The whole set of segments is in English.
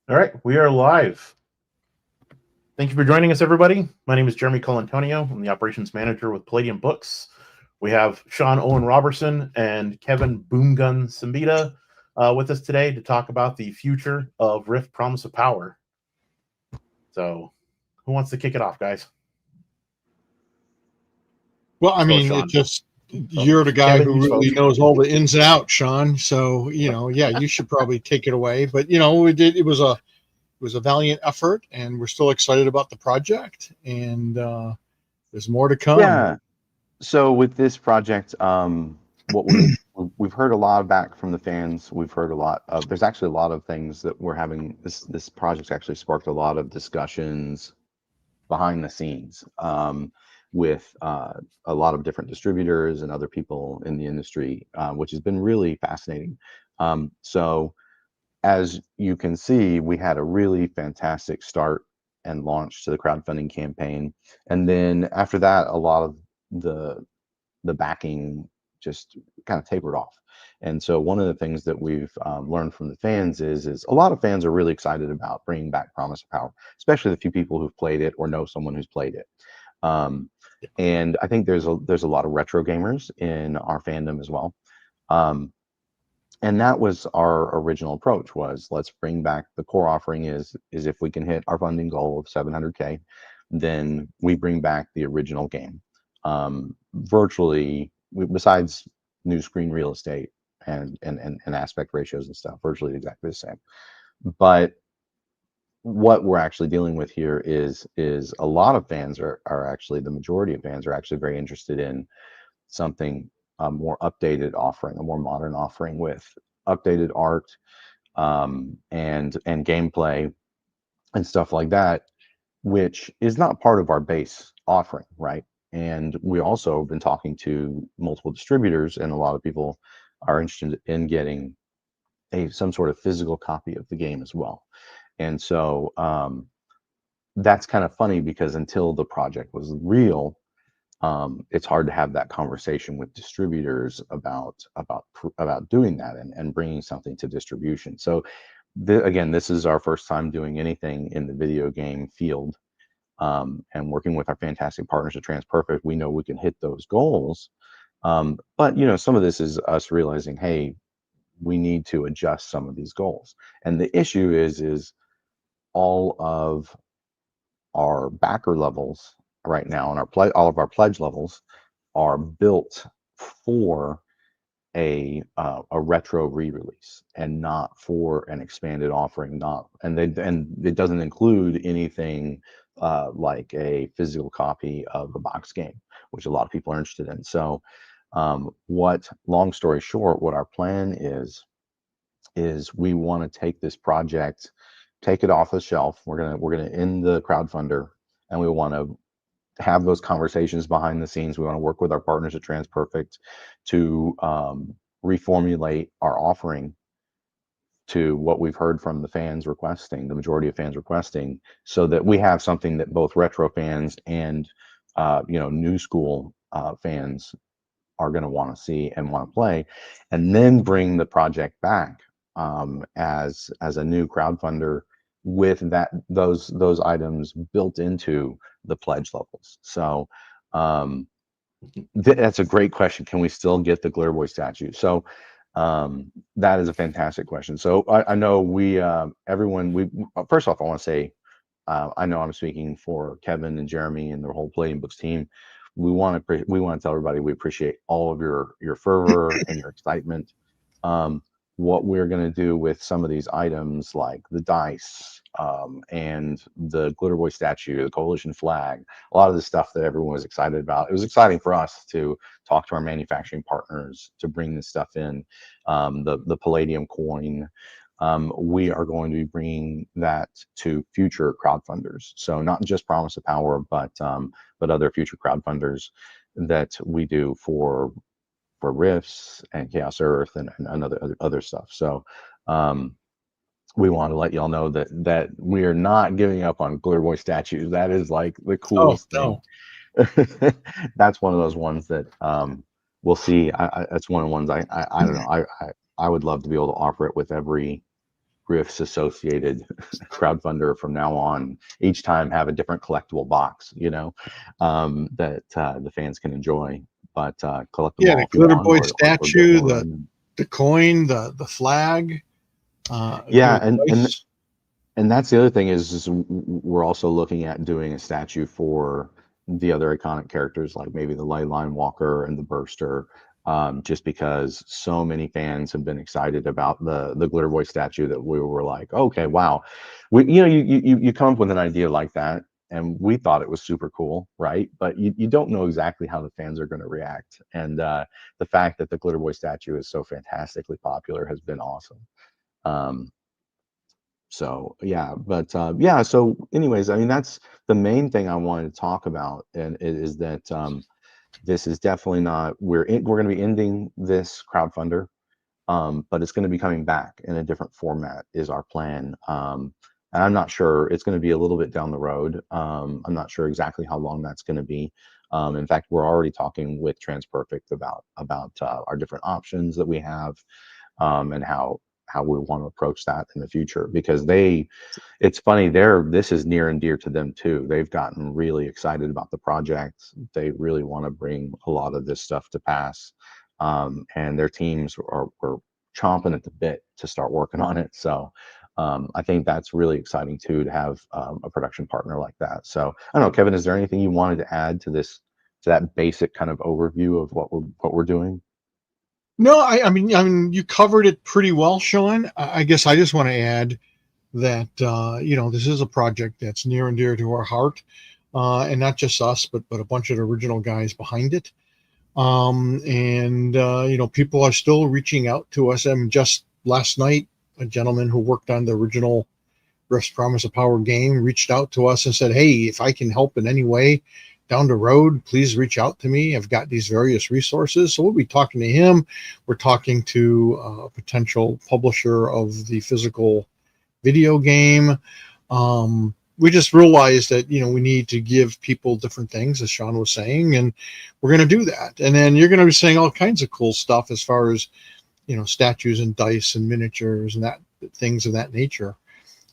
All right, we are live. Thank you for joining us, everybody. My name is Jeremy Colantonio. I'm the operations manager with Palladium Books. We have Sean Owen Robertson and Kevin Boomgun Simbita with us today to talk about the future of Rift Promise of Power. So, who wants to kick it off, guys? Well, I Let's go with mean, it Sean. just Oh, you're the guy Kevin, who you spoke. really knows all the ins and outs, Sean. So, yeah, you should probably take it away. But it was a valiant effort, and we're still excited about the project, and there's more to come. Yeah. So with this project, what we've heard a lot back from the fans. We've heard a lot of. There's actually a lot of things that we're having. This project's actually sparked a lot of discussions behind the scenes with a lot of different distributors and other people in the industry, which has been really fascinating. So as you can see, we had a really fantastic start and launch to the crowdfunding campaign, and then after that, a lot of the the backing just kind of tapered off. And so one of the things that we've learned from the fans is a lot of fans are really excited about bringing back Promise of Power, especially the few people who've played it or know someone who's played it. Um, and I think there's a lot of retro gamers in our fandom as well. Um, and that was our original approach, was let's bring back the core offering. Is if we can hit our funding goal of 700K, then we bring back the original game, virtually, besides new screen real estate and aspect ratios and stuff, virtually exactly the same. But what we're actually dealing with here is a lot of fans are actually, the majority of fans are actually very interested in something, a more updated offering, a more modern offering with updated art, and gameplay and stuff like that, which is not part of our base offering, right? And we also have been talking to multiple distributors, and a lot of people are interested in getting some sort of physical copy of the game as well. And so that's kind of funny, because until the project was real, it's hard to have that conversation with distributors about doing that and bringing something to distribution. So again, this is our first time doing anything in the video game field, and working with our fantastic partners at TransPerfect. We know we can hit those goals, but some of this is us realizing, hey, we need to adjust some of these goals. And the issue is all of our backer levels right now, and all of our pledge levels are built for a retro re-release, and not for an expanded offering. Not and it doesn't include anything like a physical copy of the box game, which a lot of people are interested in. So what long story short, what our plan is we want to take this project, take it off the shelf. We're gonna end the crowdfunder, and we want to have those conversations behind the scenes. We want to work with our partners at TransPerfect to reformulate our offering to what we've heard from the fans requesting, the majority of fans requesting, so that we have something that both retro fans and new school fans are going to want to see and want to play, and then bring the project back as a new crowdfunder with those items built into the pledge levels. So that's a great question. Can we still get the Glitter Boy statue? So that is a fantastic question. So I know everyone, first off, I want to say, I know I'm speaking for Kevin and Jeremy and the whole Palladium Books team. We want to tell everybody we appreciate all of your fervor and your excitement. What we're going to do with some of these items, like the dice, and the Glitter Boy statue, the coalition flag, a lot of the stuff that everyone was excited about. It was exciting for us to talk to our manufacturing partners to bring this stuff in. The Palladium coin. We are going to be bringing that to future crowdfunders. So not just Promise of Power, but other future crowdfunders that we do for Rifts and Chaos Earth and other stuff. So we want to let y'all know that we are not giving up on Glitter Boy statues. That is like the Oh coolest thing. no, That's one of those ones that we'll see. That's one of the ones I don't know. I would love to be able to offer it with every Riffs associated crowdfunder from now on. Each time have a different collectible box, that the fans can enjoy. But collect them Yeah, all the if you glitter want, boy or get statue, more. the coin, the flag, Yeah, dice. and that's the other thing is we're also looking at doing a statue for the other iconic characters, like maybe the Leyline Walker and the Burster, just because so many fans have been excited about the Glitter Boy statue that we were like, okay, wow, you come up with an idea like that, and we thought it was super cool, right? But you don't know exactly how the fans are going to react, and the fact that the Glitter Boy statue is so fantastically popular has been awesome. Um, so yeah, but yeah. So, anyways, I mean, that's the main thing I wanted to talk about, and it is that this is definitely not we're going to be ending this crowdfunder, but it's going to be coming back in a different format is our plan. And I'm not sure it's going to be a little bit down the road. I'm not sure exactly how long that's going to be. In fact, we're already talking with TransPerfect about our different options that we have, and how we want to approach that in the future, because it's funny, this is near and dear to them too. They've gotten really excited about the project. They really want to bring a lot of this stuff to pass, and their teams were chomping at the bit to start working on it. So I think that's really exciting too, to have a production partner like that. So I don't know, Kevin, is there anything you wanted to add to that basic kind of overview of what we're doing? No, I mean, you covered it pretty well, Sean. I guess I just want to add that this is a project that's near and dear to our heart, and not just us, but a bunch of the original guys behind it. And people are still reaching out to us. And just last night, a gentleman who worked on the original Rest Promise of Power game reached out to us and said, "Hey, if I can help in any way down the road, please reach out to me. I've got these various resources." So we'll be talking to him. We're talking to a potential publisher of the physical video game. We just realized that we need to give people different things, as Sean was saying, and we're going to do that. And then you're going to be saying all kinds of cool stuff as far as statues and dice and miniatures and that things of that nature.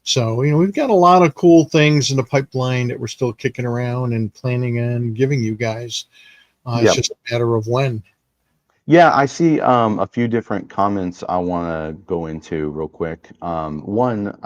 So we've got a lot of cool things in the pipeline that we're still kicking around and planning on giving you guys. It's just a matter of when. Yeah, I see a few different comments I want to go into real quick. One,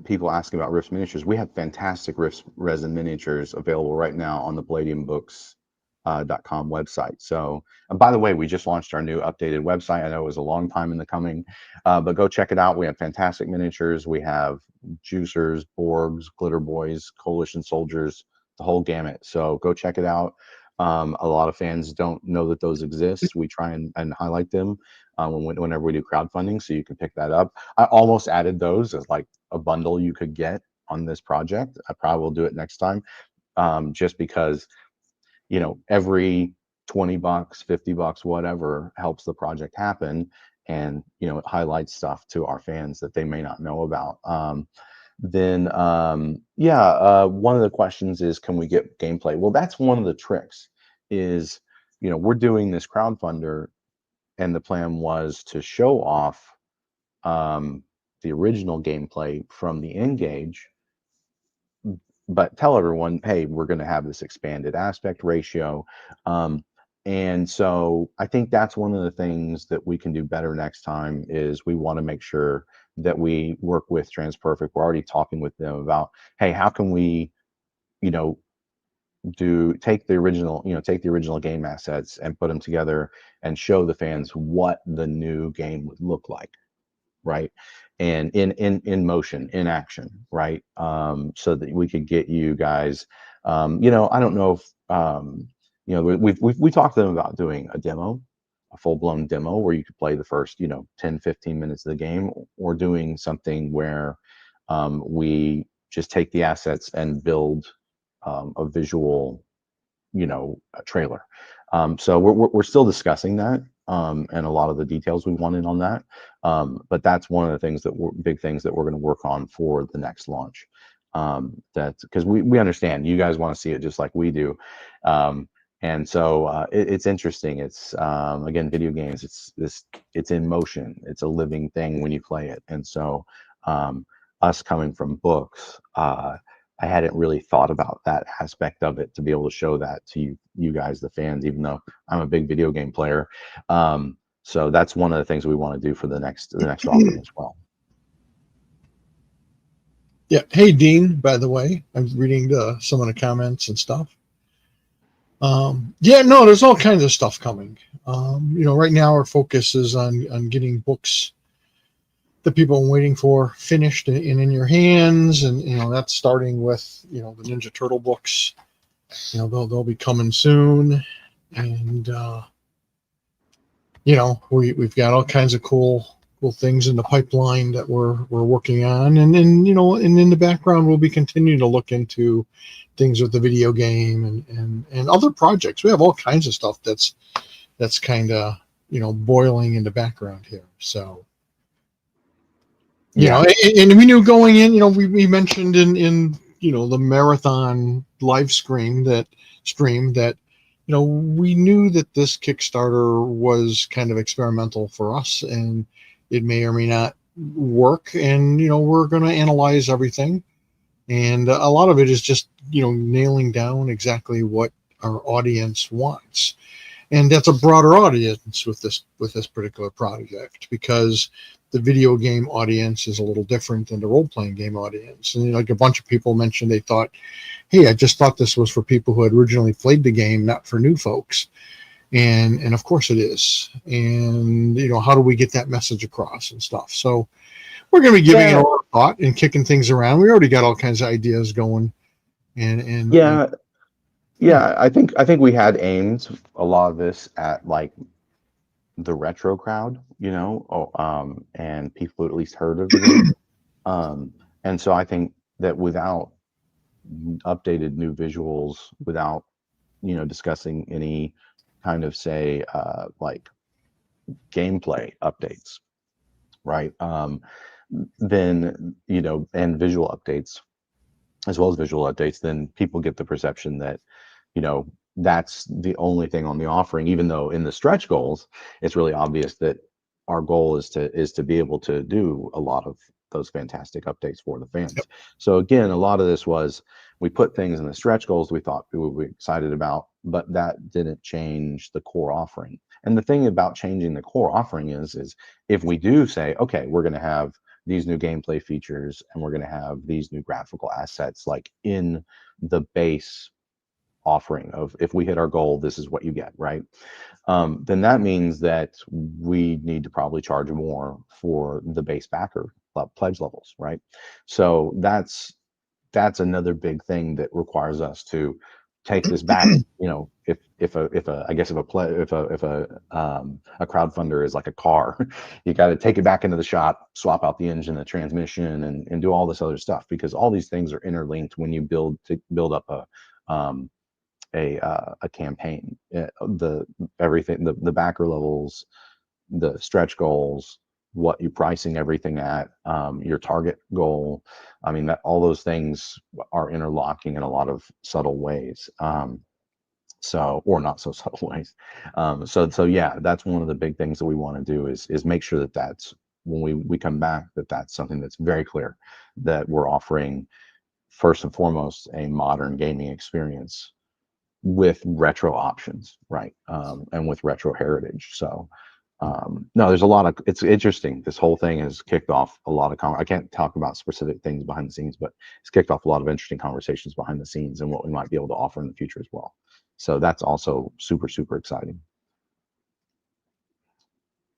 people asking about Riffs miniatures. We have fantastic Riffs resin miniatures available right now on the palladiumbooks.com website. So, by the way, we just launched our new updated website. I know it was a long time in the coming, but go check it out. We have fantastic miniatures. We have juicers, Borgs, glitter boys, coalition soldiers, the whole gamut. So go check it out. A lot of fans don't know that those exist. We try and highlight them whenever we do crowdfunding, so you can pick that up. I almost added those as like a bundle you could get on this project. I probably will do it next time, just because every $20, $50, whatever helps the project happen, and it highlights stuff to our fans that they may not know about. One of the questions is, can we get gameplay? Well, that's one of the tricks is, we're doing this crowdfunder, and the plan was to show off the original gameplay from the Engage, but tell everyone, hey, we're going to have this expanded aspect ratio. And so I think that's one of the things that we can do better next time is we want to make sure that we work with TransPerfect. We're already talking with them about, hey, how can we, take the original game assets and put them together and show the fans what the new game would look like, right? And in motion, in action, right? So that we could get you guys, I don't know if we talked to them about doing a demo, a full-blown demo where you could play the first 10 15 minutes of the game, or doing something where we just take the assets and build a visual a trailer. So we're still discussing that, and a lot of the details we wanted on that. But that's one of the things big things that we're going to work on for the next launch. That because we understand you guys want to see it just like we do. And so it's interesting. It's again, video games. It's in motion. It's a living thing when you play it. And so Us coming from books, I hadn't really thought about that aspect of it to be able to show that to you guys, the fans, even though I'm a big video game player. So that's one of the things we want to do for the next offering as well. Yeah. Hey, Dean, by the way, I'm reading some of the comments and stuff. Yeah, no, there's all kinds of stuff coming. Right now our focus is on getting books that people are waiting for finished and in your hands. And, that's starting with, the Ninja Turtle books. They'll be coming soon. And, we've got all kinds of cool things in the pipeline that we're working on. And then, and in the background, we'll be continuing to look into things with the video game and other projects. We have all kinds of stuff that's kind of, boiling in the background here. So, and we knew going in, we mentioned in the marathon live stream that, we knew that this Kickstarter was kind of experimental for us and it may or may not work. And, we're going to analyze everything. And a lot of it is just, nailing down exactly what our audience wants. And that's a broader audience with this particular project, because the video game audience is a little different than the role-playing game audience. And like a bunch of people mentioned, they thought, hey, I just thought this was for people who had originally played the game, not for new folks. And of course it is. And, how do we get that message across and stuff? So we're going to be giving it a lot of thought and kicking things around. We already got all kinds of ideas going. I think we had aimed a lot of this at like the retro crowd, and people who at least heard of the game. And so I think that without updated new visuals, without discussing any kind of say like gameplay updates, right? Then and visual updates, as well as visual updates, then people get the perception that that's the only thing on the offering, even though in the stretch goals it's really obvious that our goal is to be able to do a lot of those fantastic updates for the fans. Yep. So again, a lot of this was we put things in the stretch goals we thought people would be excited about, but that didn't change the core offering. And the thing about changing the core offering is if we do say, okay, we're going to have these new gameplay features and we're going to have these new graphical assets like in the base offering of, if we hit our goal, this is what you get, right? Then that means that we need to probably charge more for the base backer pledge levels, right? So that's another big thing that requires us to take this back. If a crowdfunder is like a car, you got to take it back into the shop, swap out the engine, the transmission, and do all this other stuff, because all these things are interlinked when you build up a campaign. Everything, the backer levels, the stretch goals, what you're pricing everything at, your target goal. I mean, that all those things are interlocking in a lot of subtle ways. Or not so subtle ways. So yeah, that's one of the big things that we want to do is make sure that that's when we come back, that's something that's very clear, that we're offering first and foremost a modern gaming experience with retro options, right? And with retro heritage. So no, there's a lot of, it's interesting. This whole thing has kicked off a lot of, I can't talk about specific things behind the scenes, but it's kicked off a lot of interesting conversations behind the scenes and what we might be able to offer in the future as well. So that's also super, super exciting.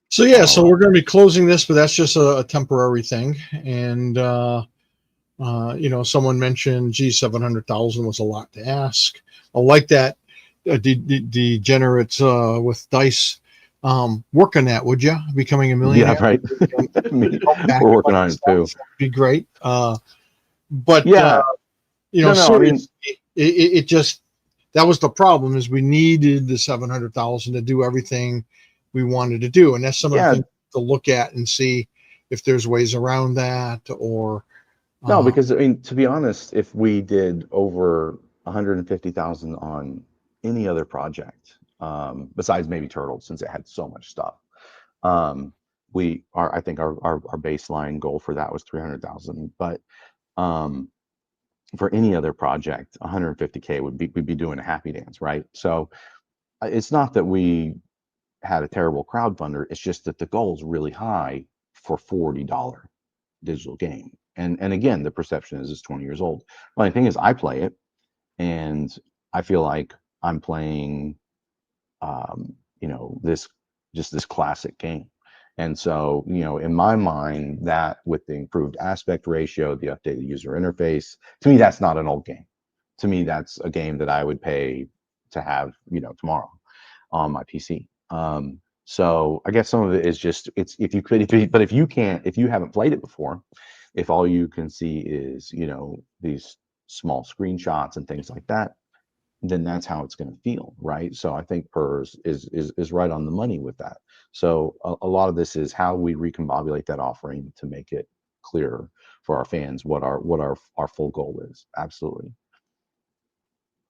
So yeah, so we're going to be closing this, but that's just a temporary thing. And, someone mentioned, gee, 700,000 was a lot to ask. I like that. Degenerates with dice. Work on that, would you? Becoming a millionaire. Yeah, right. We're working on it too. Be great. But yeah, seriously, it just, that was the problem, is we needed the 700,000 to do everything we wanted to do, and that's some of the things to look at and see if there's ways around that, or no, because I mean, to be honest, if we did over 150,000 on any other project, besides maybe Turtles, since it had so much stuff, I think our baseline goal for that was 300,000, but for any other project, 150K we'd be doing a happy dance, right? So it's not that we had a terrible crowdfunder, it's just that the goal is really high for $40 digital game. And again, the perception is it's 20 years old. Well, the thing is, I play it and I feel like I'm playing this classic game. And so, in my mind, that with the improved aspect ratio, the updated user interface, to me, that's not an old game. To me, that's a game that I would pay to have, tomorrow on my PC. So I guess some of it is just, it's, but if you haven't played it before, if all you can see is, these small screenshots and things like that, then that's how it's going to feel, right? So I think PERS is right on the money with that. So a lot of this is how we recombobulate that offering to make it clearer for our fans what our full goal is. Absolutely.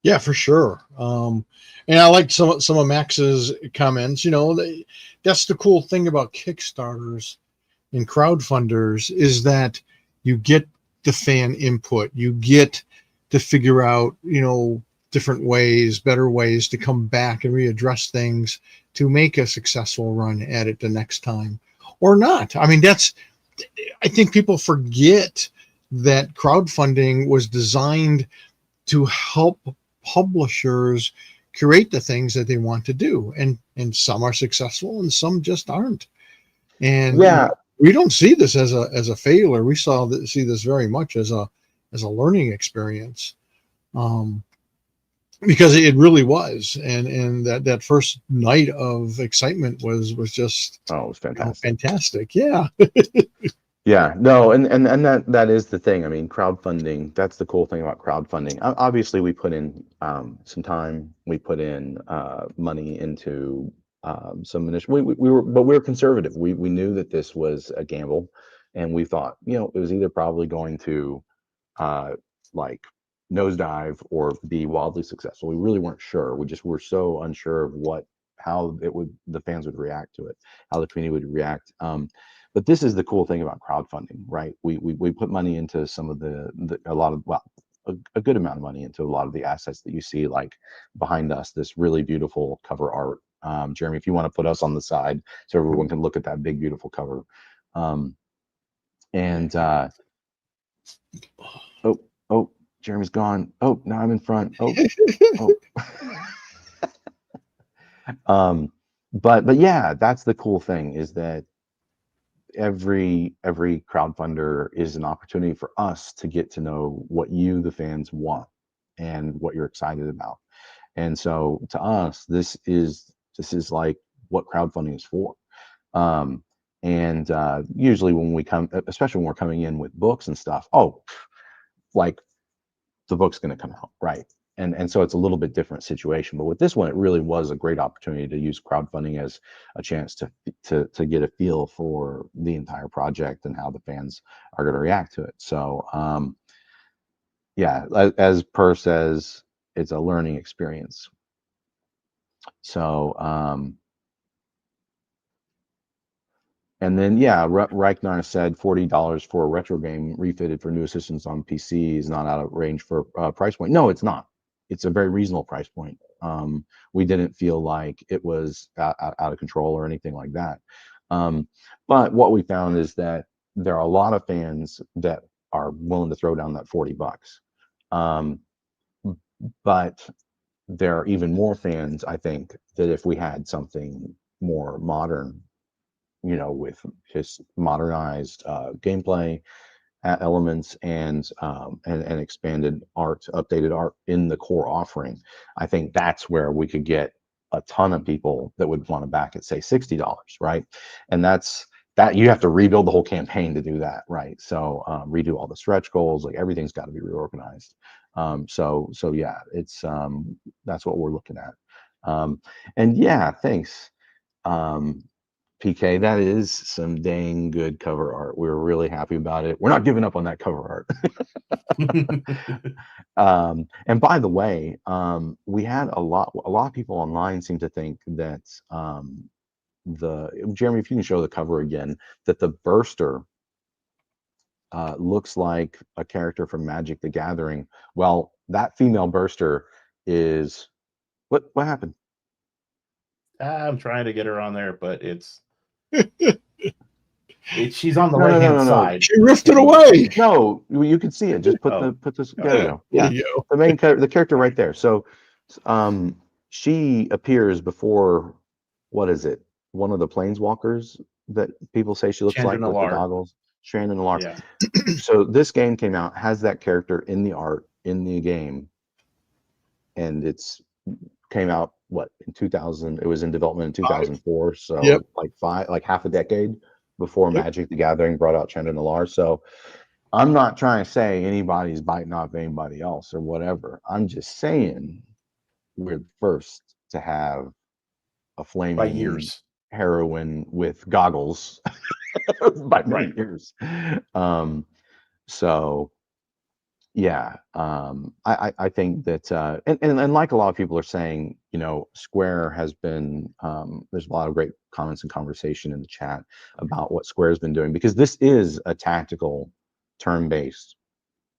Yeah, for sure. And I like some of Max's comments. That's the cool thing about Kickstarters and crowdfunders is that you get the fan input. You get to figure out, different ways, better ways to come back and readdress things to make a successful run at it the next time, or not. I mean, I think people forget that crowdfunding was designed to help publishers curate the things that they want to do, and some are successful and some just aren't. And yeah, we don't see this as a failure. We see this very much as a learning experience, because it really was. And that first night of excitement was just it was fantastic. Fantastic. Yeah. Yeah, no, and that is the thing. I mean, crowdfunding, that's the cool thing about crowdfunding. Obviously, we put in some time, we put in money into some initial. We were conservative. We knew that this was a gamble, and we thought, it was either probably going to like nosedive or be wildly successful. We really weren't sure. We just were so unsure of how the fans would react to it, how the community would react. But this is the cool thing about crowdfunding, right? We put money into some of a good amount of money into a lot of the assets that you see, like behind us, this really beautiful cover art. Jeremy, if you want to put us on the side so everyone can look at that big, beautiful cover. Oh, Jeremy's gone. Oh, now I'm in front. But yeah, that's the cool thing, is that every crowdfunder is an opportunity for us to get to know what you, the fans, want and what you're excited about. And so to us, this is like what crowdfunding is for. Usually when we come, especially when we're coming in with books and stuff, like the book's going to come out, right? And so it's a little bit different situation. But with this one, it really was a great opportunity to use crowdfunding as a chance to get a feel for the entire project and how the fans are going to react to it. So yeah, as Per says, it's a learning experience. So and then, yeah, Reichnar said $40 for a retro game refitted for new assistance on PC is not out of range for price point. No, it's not. It's a very reasonable price point. We didn't feel like it was out of control or anything like that. But what we found is that there are a lot of fans that are willing to throw down that $40. But there are even more fans, I think, that if we had something more modern, with his modernized gameplay elements and expanded art, updated art in the core offering, I think that's where we could get a ton of people that would want to back at, say, $60, right? And that you have to rebuild the whole campaign to do that, right? So redo all the stretch goals, like everything's got to be reorganized. So yeah, it's that's what we're looking at. And yeah, thanks. PK, that is some dang good cover art. We were really happy about it. We're not giving up on that cover art. And by the way, we had a lot of people online seem to think that Jeremy, if you can show the cover again, that the Burster looks like a character from Magic the Gathering. Well, that female Burster is what happened? I'm trying to get her on there, but she's on the No, no, right no, hand no, no. side. She rifted away. No, you can see it. Just put Oh. this. There you go. Yeah, There you go. the main the character right there. So, she appears before, what is it? One of the planeswalkers that people say she looks like with the Chandra goggles. Shannon Alar. Yeah. So this game came out, has that character in the art in the game, and it's came out in 2000. It was in development in 2004. So Yep. like half a decade before Yep. Magic the Gathering brought out Chandra Alar. So I'm not trying to say anybody's biting off anybody else or whatever. I'm just saying we're the first to have a By flaming years. heroine with goggles by many years. So yeah, I think that and like a lot of people are saying, Square has been there's a lot of great comments and conversation in the chat about what Square has been doing, because this is a tactical turn-based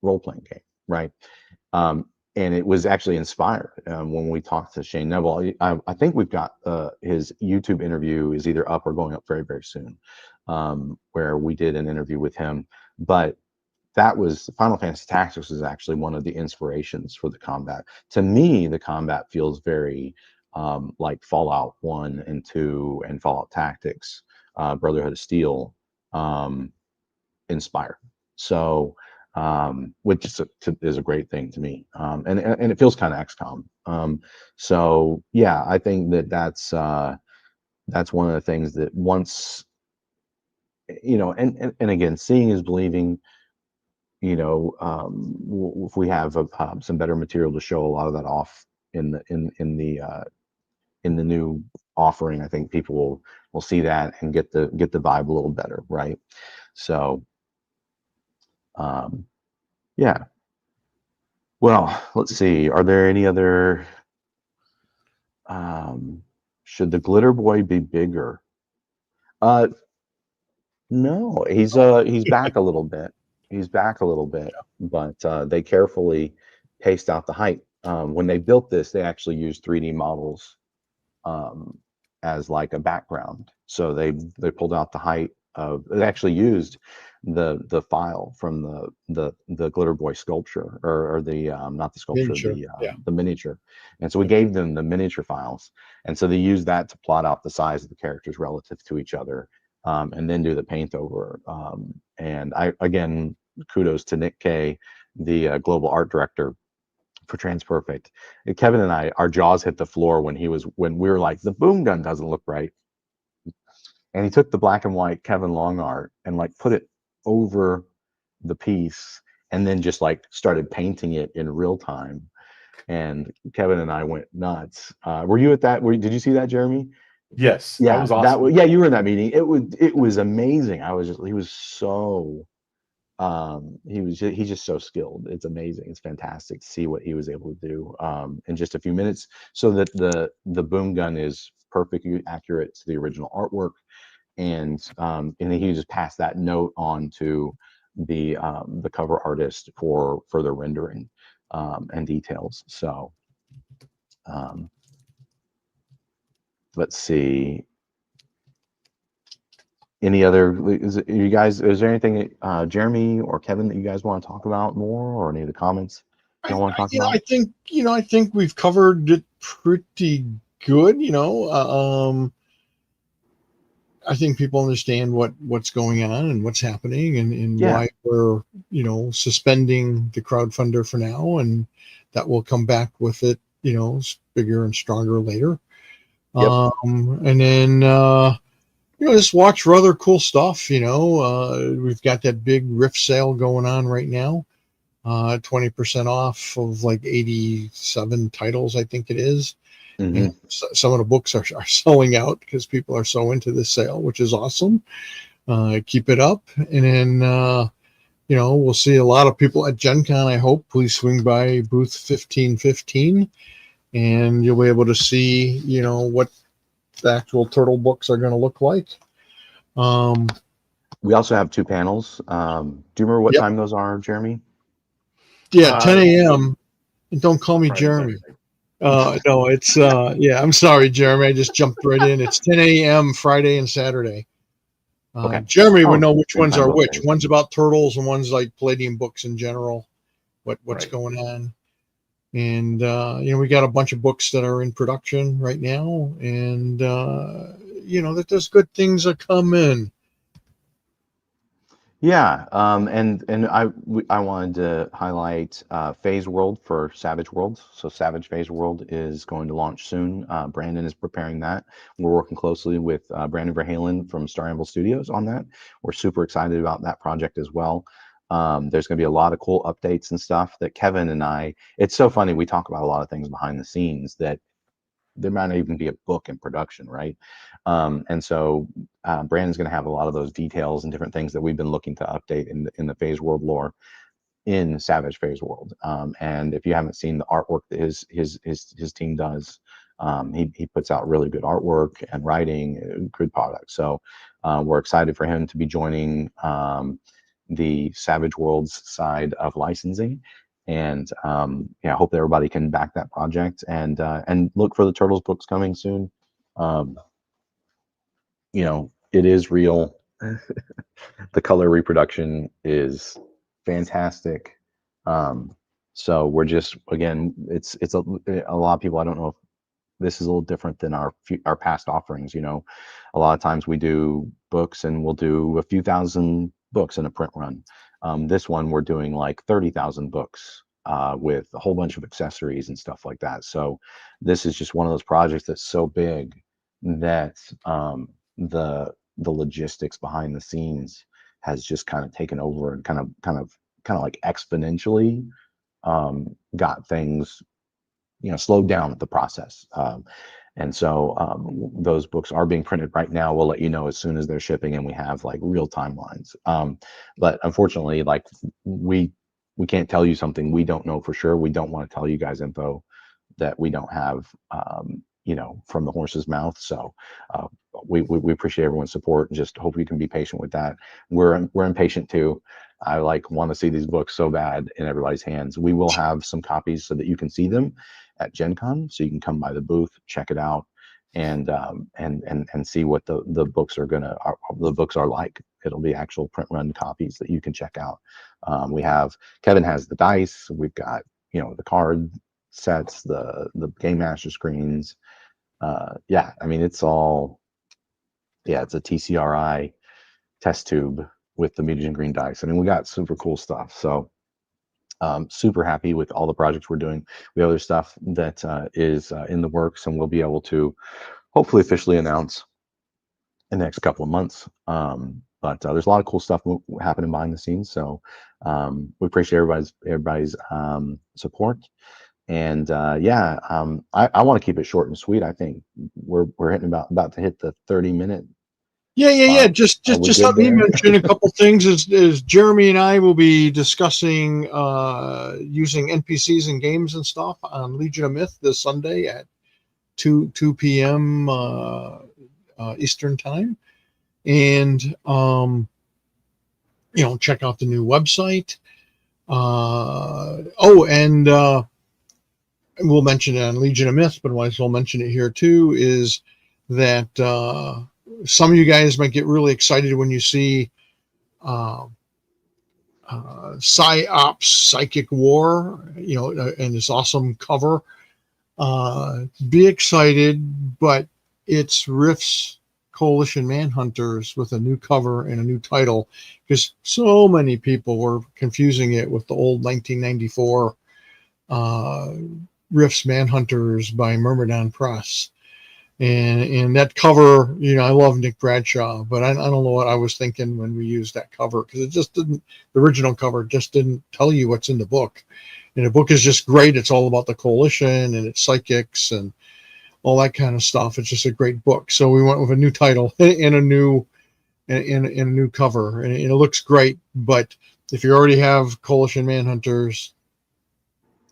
role-playing game, right? And it was actually inspired when we talked to Shane Neville. I think we've got his YouTube interview is either up or going up very, very soon, where we did an interview with him. But that was Final Fantasy Tactics was actually one of the inspirations for the combat. To me, the combat feels very like Fallout 1 and 2 and Fallout Tactics, Brotherhood of Steel inspired. So which is a great thing to me, and it feels kind of XCOM. So yeah, I think that's one of the things that once and again, seeing is believing. If we have some better material to show a lot of that off in the new offering, I think people will see that and get the vibe a little better, right? So yeah. Well, let's see. Are there any other? Should the Glitter Boy be bigger? No, he's back a little bit. He's back a little bit, but they carefully paced out the height. When they built this, they actually used 3D models as like a background. So they pulled out the height of. They actually used the file from the Glitter Boy sculpture or the not the sculpture, Miniature, the miniature. And so we gave them the miniature files, and so they used that to plot out the size of the characters relative to each other. And then do the paint over. And again, kudos to Nick Kay, the global art director for TransPerfect. And Kevin and I, our jaws hit the floor when we were like, the boom gun doesn't look right. And he took the black and white Kevin Long art and like put it over the piece and then just like started painting it in real time. And Kevin and I went nuts. Were you at that? Did you see that, Jeremy? Yes, Yeah, that was awesome. Yeah, you were in that meeting. It was amazing. He was so he's just so skilled. It's amazing. It's fantastic to see what he was able to do in just a few minutes, so that the boom gun is perfectly accurate to the original artwork, and he just passed that note on to the cover artist for further rendering and details. So let's see. Any other? Is there anything, Jeremy or Kevin, that you guys want to talk about more, or any of the comments you want to talk about? I think we've covered it pretty good. I think people understand what's going on and what's happening, and why we're suspending the crowdfunder for now, and that will come back with it bigger and stronger later. Yep. And then just watch for other cool stuff. We've got that big Rift sale going on right now, 20% off of like 87 titles, I think it is. Mm-hmm. And some of the books are selling out because people are so into this sale, which is awesome. Keep it up. And then, we'll see a lot of people at Gen Con, I hope. Please swing by booth 1515 and you'll be able to see, what the actual turtle books are going to look like. We also have 2 panels. Do you remember what Yep. time those are, Jeremy? Yeah, 10 a.m. And don't call me Friday, Jeremy. Saturday. No, it's yeah. I'm sorry, Jeremy. I just jumped right in. It's 10 a.m. Friday and Saturday. Okay. Jeremy would Oh, know which same ones time are both which. days. One's about turtles and one's like Palladium books in general. What's Right. going on? And we got a bunch of books that are in production right now, and that there's good things are coming. Yeah, and I wanted to highlight Phase World for Savage Worlds. So Savage Phase World is going to launch soon. Brandon is preparing that. We're working closely with Brandon Verhalen from Star Anvil Studios on that. We're super excited about that project as well. There's going to be a lot of cool updates and stuff that Kevin and I. It's so funny. We talk about a lot of things behind the scenes that there might not even be a book in production, right? And so Brandon's going to have a lot of those details and different things that we've been looking to update in the Phase World lore in Savage Phase World. And if you haven't seen the artwork that his team does, he puts out really good artwork and writing, good products. So we're excited for him to be joining the Savage Worlds side of licensing. And I hope that everybody can back that project and look for the Turtles books coming soon. It is real. The color reproduction is fantastic. So we're just, again, it's a lot of people. I don't know if this is a little different than our past offerings. A lot of times we do books and we'll do a few thousand books in a print run. This one we're doing like 30,000 books with a whole bunch of accessories and stuff like that. So this is just one of those projects that's so big that the logistics behind the scenes has just kind of taken over and kind of like exponentially got things slowed down the process. And so those books are being printed right now. We'll let you know as soon as they're shipping and we have like real timelines. But unfortunately, like we can't tell you something we don't know for sure. We don't want to tell you guys info that we don't have, from the horse's mouth. So we appreciate everyone's support and just hope you can be patient with that. We're impatient too. I want to see these books so bad in everybody's hands. We will have some copies so that you can see them at Gen Con, so you can come by the booth, check it out, and see what the books the books are like. It'll be actual print run copies that you can check out. Kevin has the dice. We've got the card sets, the game master screens. It's all it's a TCRI test tube with the Meteor Green dice. We got super cool stuff. So super happy with all the projects we're doing. We have other stuff that is in the works, and we'll be able to hopefully officially announce in the next couple of months. But there's a lot of cool stuff happening behind the scenes. So we appreciate everybody's support. And I want to keep it short and sweet. I think we're hitting about to hit the 30-minute. Yeah. Just let me mention a couple things. Is Jeremy and I will be discussing using NPCs in games and stuff on Legion of Myth this Sunday at 2 p.m. Eastern time, and check out the new website. We'll mention it on Legion of Myth, but might as well mention it here too. Is that some of you guys might get really excited when you see PsyOps Psychic War, and this awesome cover. Be excited, but it's Rift's Coalition Manhunters with a new cover and a new title, because so many people were confusing it with the old 1994 Rift's Manhunters by Myrmidon Press. And that cover, I love Nick Bradshaw, but I don't know what I was thinking when we used that cover, because it just didn't, the original cover just didn't tell you what's in the book. And the book is just great. It's all about the coalition and its psychics and all that kind of stuff. It's just a great book. So we went with a new title and a new cover, and it looks great. But if you already have Coalition Manhunters,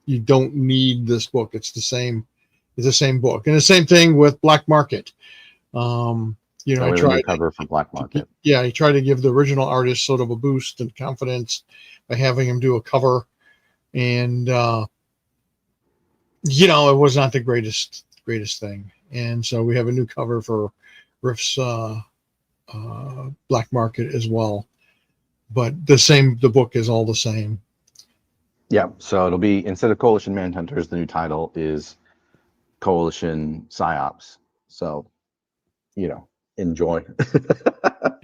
you don't need this book. It's the same book. And the same thing with Black Market. So I we have a new tried. cover for Black Market. Yeah, I tried to give the original artist sort of a boost and confidence by having him do a cover, and it was not the greatest thing. And so we have a new cover for Riff's Black Market as well. But the book is all the same. Yeah. So it'll be, instead of Coalition Manhunters, the new title is Coalition Psyops. So, enjoy.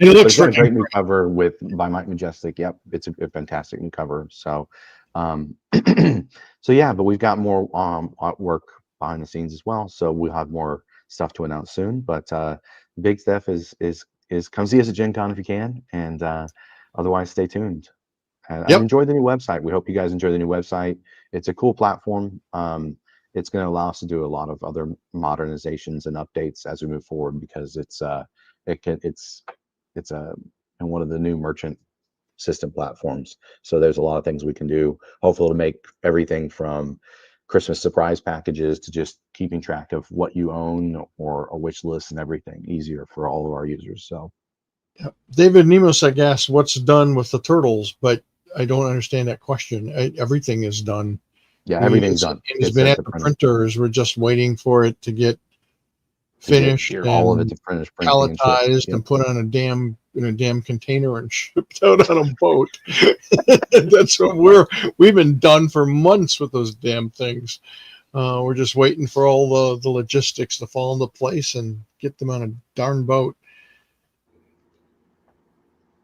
It looks It's got a great freaking new cover by Mike Majestic. Yep, it's a fantastic new cover. So, so yeah, but we've got more artwork behind the scenes as well. So we'll have more stuff to announce soon. But big stuff is come see us at Gen Con if you can, and otherwise stay tuned. And Yep. enjoy the new website. We hope you guys enjoy the new website. It's a cool platform. It's going to allow us to do a lot of other modernizations and updates as we move forward, because it's one of the new merchant system platforms. So there's a lot of things we can do. Hopefully to make everything from Christmas surprise packages to just keeping track of what you own or a wish list and everything easier for all of our users. So David Nemosek asked what's done with the turtles, but I don't understand that question. Everything is done. yeah, everything's done. It's been at the printers. We're just waiting for it to get finished, here. and all of it to finish printing and palletized and put on a damn container and shipped out on a boat. That's what we've been done for months with those damn things. We're just waiting for all the logistics to fall into place and get them on a darn boat.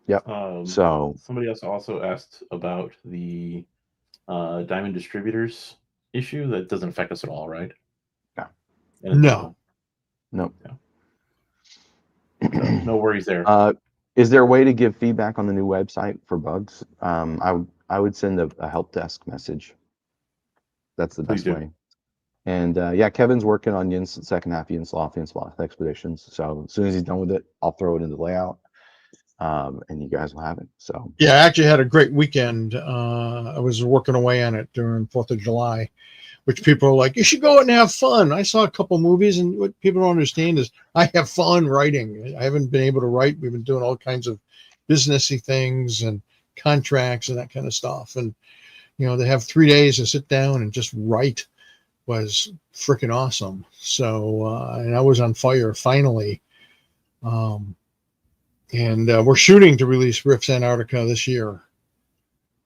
Yep. So somebody else also asked about the Diamond Distributors issue. That doesn't affect us at all, right? Yeah. No. Nope. So, no worries there. Is there a way to give feedback on the new website for bugs? I would send a help desk message. That's the best way. And yeah, Kevin's working on second half Yinslaw Expeditions. So as soon as he's done with it, I'll throw it in the layout. And you guys will have it. So yeah, I actually had a great weekend. I was working away on it during 4th of July, which people are like, you should go out and have fun. I saw a couple movies, and what people don't understand is I have fun writing. I haven't been able to write. We've been doing all kinds of businessy things and contracts and that kind of stuff. And, they have 3 days to sit down and just write was freaking awesome. So, and I was on fire finally. And we're shooting to release Riffs Antarctica this year.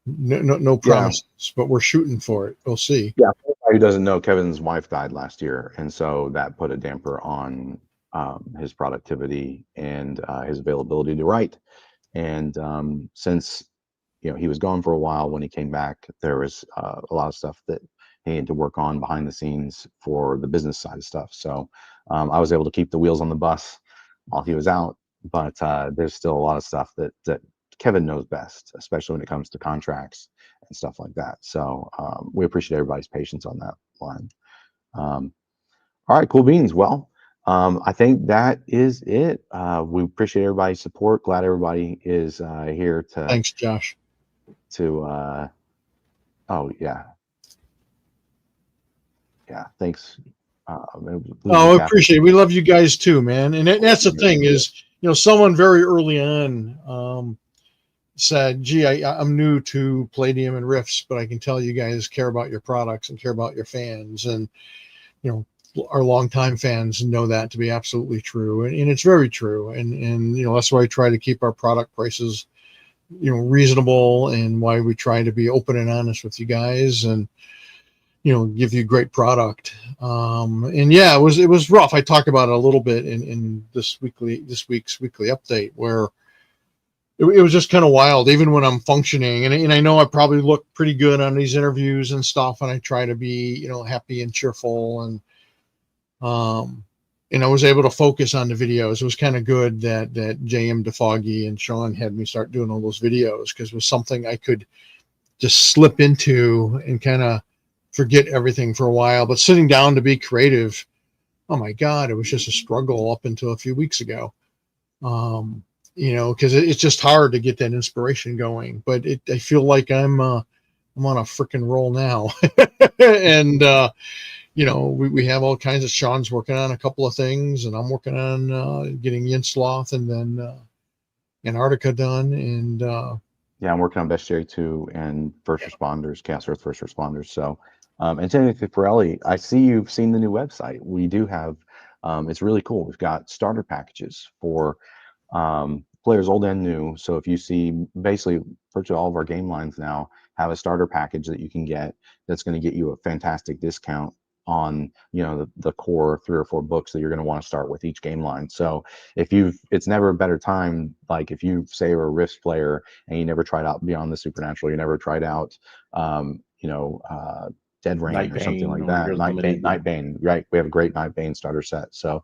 No promises, but we're shooting for it. We'll see. Yeah, for anybody who doesn't know, Kevin's wife died last year, and so that put a damper on his productivity and his availability to write. And since he was gone for a while, when he came back, there was a lot of stuff that he had to work on behind the scenes for the business side of stuff. So I was able to keep the wheels on the bus while he was out. But there's still a lot of stuff that Kevin knows best, especially when it comes to contracts and stuff like that. So we appreciate everybody's patience on that line. All right, cool beans. Well, I think that is it. We appreciate everybody's support. Glad everybody is here to. Thanks, Josh. Oh yeah. Yeah. Thanks. I appreciate it. We love you guys too, man. And that's the thing is, someone very early on said, gee, I'm new to Palladium and Riffs, but I can tell you guys care about your products and care about your fans. And, our longtime fans know that to be absolutely true. And it's very true. And that's why I try to keep our product prices, reasonable, and why we try to be open and honest with you guys and, give you great product. And yeah, it was rough. I talked about it a little bit in this week's weekly update, where it was just kind of wild, even when I'm functioning. And I know I probably look pretty good on these interviews and stuff, and I try to be, happy and cheerful. And I was able to focus on the videos. It was kind of good that JM DeFoggy and Sean had me start doing all those videos, because it was something I could just slip into and kind of forget everything for a while. But sitting down to be creative, oh my God, it was just a struggle up until a few weeks ago. Because it's just hard to get that inspiration going. But I feel like I'm on a freaking roll now. And we have all kinds of. Sean's working on a couple of things, and I'm working on getting Yinsloth and then Antarctica done, and yeah, I'm working on Bestiary 2 and First Responders, Chaos Earth First Responders. So, and Timothy Pirelli, I see you've seen the new website. We do have, it's really cool. We've got starter packages for players old and new. So if you see, basically virtually all of our game lines now have a starter package that you can get that's going to get you a fantastic discount on the core 3 or 4 books that you're going to want to start with each game line. So it's never a better time, like if you say are a Rifts player and you never tried out Beyond the Supernatural, you never tried out Dead Rain Night or something Bane like or that. Heroes Limited. Night Bane, right? We have a great Night Bane starter set. So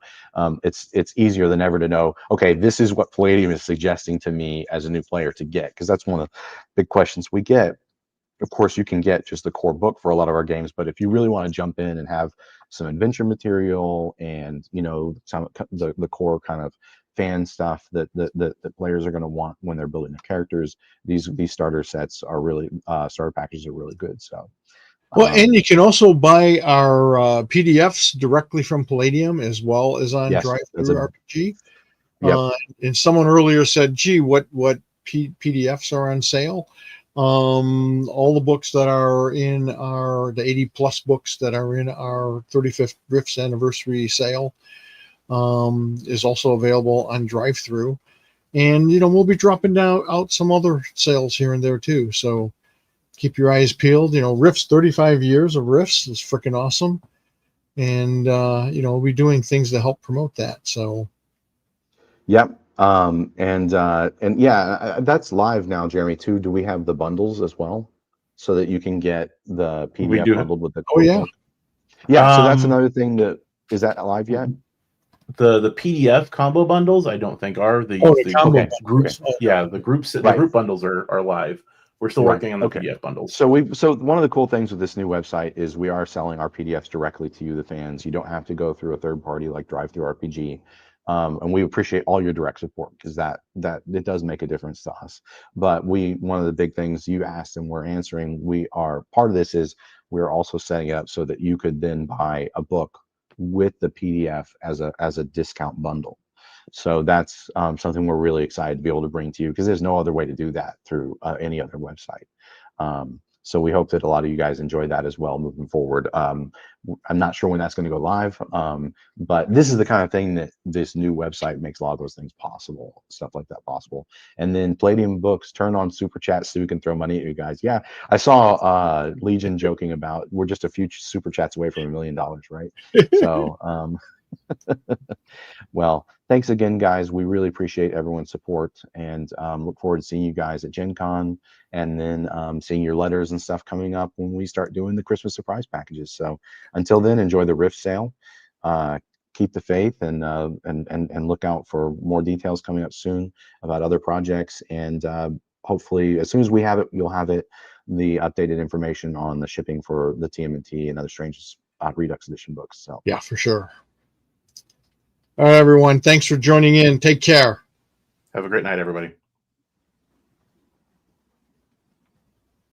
it's easier than ever to know, okay, this is what Palladium is suggesting to me as a new player to get, because that's one of the big questions we get. Of course, you can get just the core book for a lot of our games, but if you really want to jump in and have some adventure material and some the core kind of fan stuff that players are going to want when they're building their characters, these starter sets are really starter packages are really good. So. Well, and you can also buy our PDFs directly from Palladium as well as on Yes, Drive-Thru RPG. Yep. And someone earlier said, "Gee, what PDFs are on sale?" All the books that are in the 80 plus books that are in our 35th Rifts anniversary sale is also available on Drive-Thru. And we'll be dropping out some other sales here and there too. So keep your eyes peeled. Rifts, 35 years of Rifts is freaking awesome. And, we'll be doing things to help promote that. So. Yep. And yeah, that's live now, Jeremy, too. Do we have the bundles as well so that you can get the We PDF do. bundled with the Oh, yeah. book? Yeah. So that's another thing is that live yet? The PDF combo bundles, I don't think are the combo groups. bundles. Yeah, the groups, the Right. group bundles are live. We're still Right. working on the Okay. PDF bundles. So one of the cool things with this new website is we are selling our PDFs directly to you, the fans. You don't have to go through a third party like Drive-Thru RPG. And we appreciate all your direct support because that it does make a difference to us. But one of the big things you asked and we're answering, we are part of this is we're also setting it up so that you could then buy a book with the PDF as a discount bundle. So that's something we're really excited to be able to bring to you because there's no other way to do that through any other website. So we hope that a lot of you guys enjoy that as well moving forward. I'm not sure when that's going to go live, but this is the kind of thing that this new website makes a lot of those things possible, stuff like that possible. And then Palladium Books, turn on super chats so we can throw money at you guys. Yeah, I saw Legion joking about we're just a few super chats away from $1 million, right? So. Well, thanks again, guys. We really appreciate everyone's support and look forward to seeing you guys at Gen Con and then seeing your letters and stuff coming up when we start doing the Christmas surprise packages. So until then, enjoy the Rift sale. Keep the faith and look out for more details coming up soon about other projects. And hopefully, as soon as we have it, you'll have it, the updated information on the shipping for the TMNT and other Strange Redux Edition books. So yeah, for sure. All right, everyone. Thanks for joining in. Take care. Have a great night, everybody.